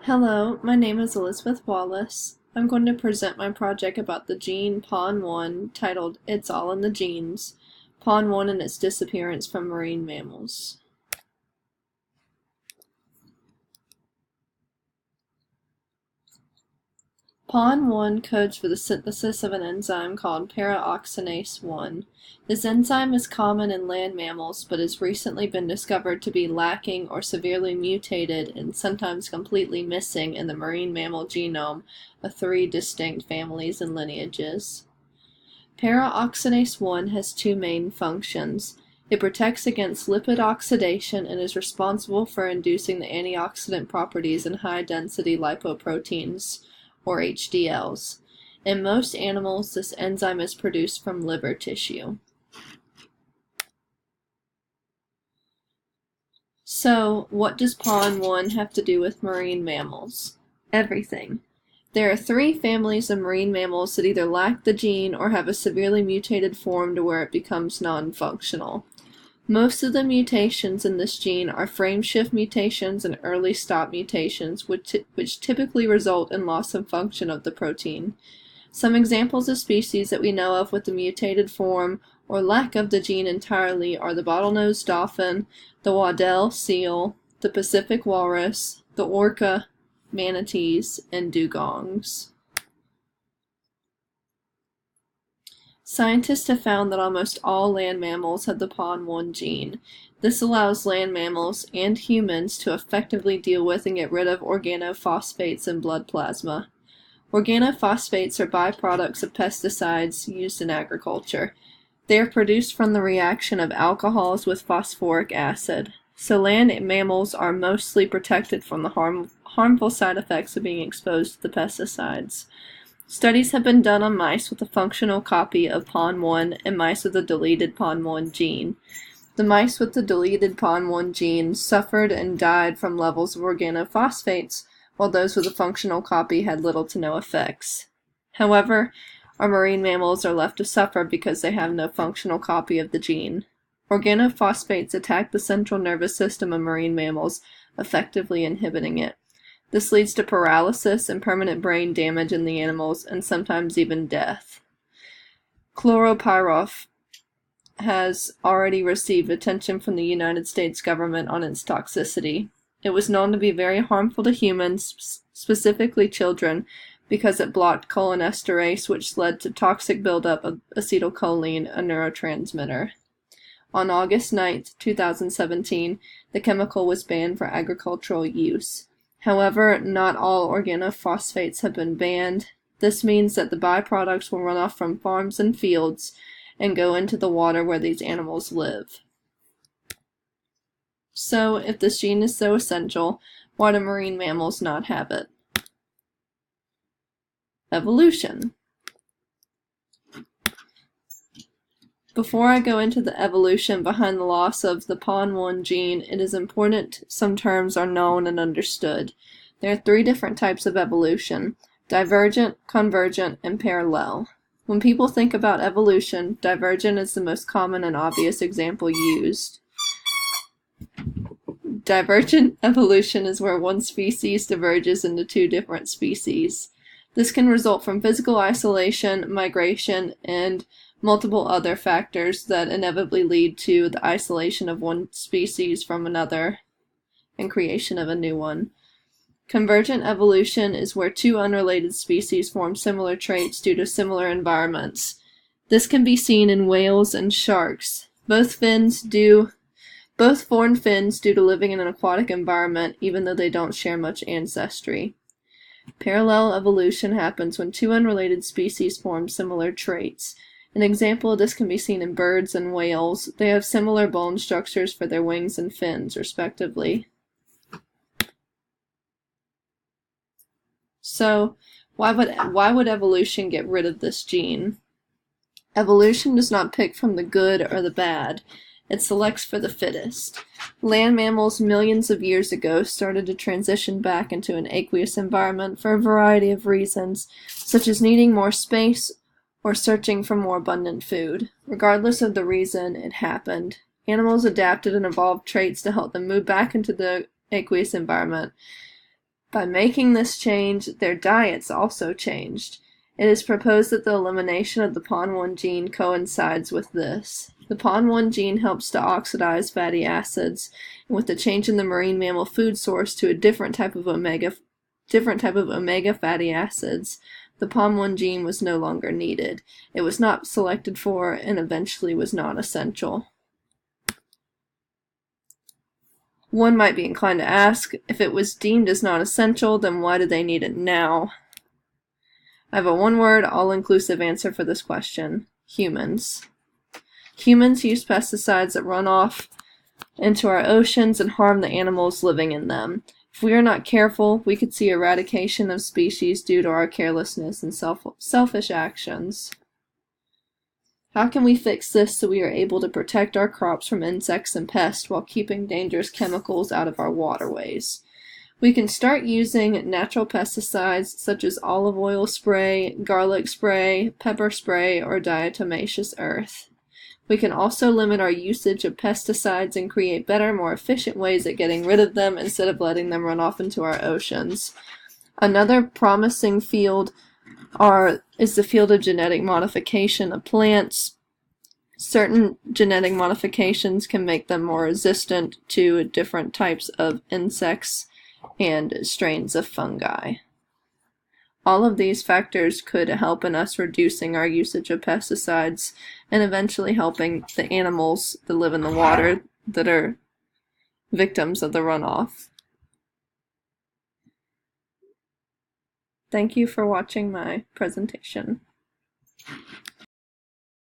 Hello, my name is Elizabeth Wallace. I'm going to present my project about the gene PON1 titled It's All in the Genes, PON1 and its disappearance from marine mammals. PON1 codes for the synthesis of an enzyme called paraoxidase 1. This enzyme is common in land mammals but has recently been discovered to be lacking or severely mutated and sometimes completely missing in the marine mammal genome of 3 distinct families and lineages. Paraoxidase 1 has 2 main functions. It protects against lipid oxidation and is responsible for inducing the antioxidant properties in high-density lipoproteins, or HDLs. In most animals, this enzyme is produced from liver tissue. So, what does PON1 have to do with marine mammals? Everything. There are 3 families of marine mammals that either lack the gene or have a severely mutated form to where it becomes non-functional. Most of the mutations in this gene are frameshift mutations and early stop mutations, which typically result in loss of function of the protein. Some examples of species that we know of with the mutated form or lack of the gene entirely are the bottlenose dolphin, the Waddell seal, the Pacific walrus, the orca, manatees, and dugongs. Scientists have found that almost all land mammals have the PON1 gene. This allows land mammals and humans to effectively deal with and get rid of organophosphates in blood plasma. Organophosphates are byproducts of pesticides used in agriculture. They are produced from the reaction of alcohols with phosphoric acid. So land mammals are mostly protected from the harmful side effects of being exposed to the pesticides. Studies have been done on mice with a functional copy of PON1 and mice with a deleted PON1 gene. The mice with the deleted PON1 gene suffered and died from levels of organophosphates, while those with a functional copy had little to no effects. However, our marine mammals are left to suffer because they have no functional copy of the gene. Organophosphates attack the central nervous system of marine mammals, effectively inhibiting it. This leads to paralysis and permanent brain damage in the animals, and sometimes even death. Chloropyrrolf has already received attention from the United States government on its toxicity. It was known to be very harmful to humans, specifically children, because it blocked cholinesterase, which led to toxic buildup of acetylcholine, a neurotransmitter. On August 9, 2017, the chemical was banned for agricultural use. However, not all organophosphates have been banned. This means that the byproducts will run off from farms and fields and go into the water where these animals live. So, if this gene is so essential, why do marine mammals not have it? Evolution. Before I go into the evolution behind the loss of the PON1 gene, it is important some terms are known and understood. There are 3 different types of evolution: divergent, convergent, and parallel. When people think about evolution, divergent is the most common and obvious example used. Divergent evolution is where one species diverges into 2 different species. This can result from physical isolation, migration, and multiple other factors that inevitably lead to the isolation of one species from another and creation of a new one. Convergent evolution is where 2 unrelated species form similar traits due to similar environments. This can be seen in whales and sharks. Both form fins due to living in an aquatic environment, even though they don't share much ancestry. Parallel evolution happens when 2 unrelated species form similar traits. An example of this can be seen in birds and whales. They have similar bone structures for their wings and fins, respectively. So, why would evolution get rid of this gene? Evolution does not pick from the good or the bad. It selects for the fittest. Land mammals millions of years ago started to transition back into an aqueous environment for a variety of reasons, such as needing more space or searching for more abundant food. Regardless of the reason, it happened. Animals adapted and evolved traits to help them move back into the aqueous environment, By making this change, their diets also changed. It is proposed that the elimination of the PON1 gene coincides with this. The PON1 gene helps to oxidize fatty acids, and with the change in the marine mammal food source to a different type of omega fatty acids, the PON1 gene was no longer needed. It was not selected for and eventually was non-essential. One might be inclined to ask, if it was deemed as non-essential, then why do they need it now? I have a one-word, all-inclusive answer for this question. Humans. Humans use pesticides that run off into our oceans and harm the animals living in them. If we are not careful, we could see eradication of species due to our carelessness and selfish actions. How can we fix this so we are able to protect our crops from insects and pests while keeping dangerous chemicals out of our waterways? We can start using natural pesticides such as olive oil spray, garlic spray, pepper spray, or diatomaceous earth. We can also limit our usage of pesticides and create better, more efficient ways at getting rid of them instead of letting them run off into our oceans. Another promising field is the field of genetic modification of plants. Certain genetic modifications can make them more resistant to different types of insects and strains of fungi. All of these factors could help in us reducing our usage of pesticides and eventually helping the animals that live in the water that are victims of the runoff. Thank you for watching my presentation.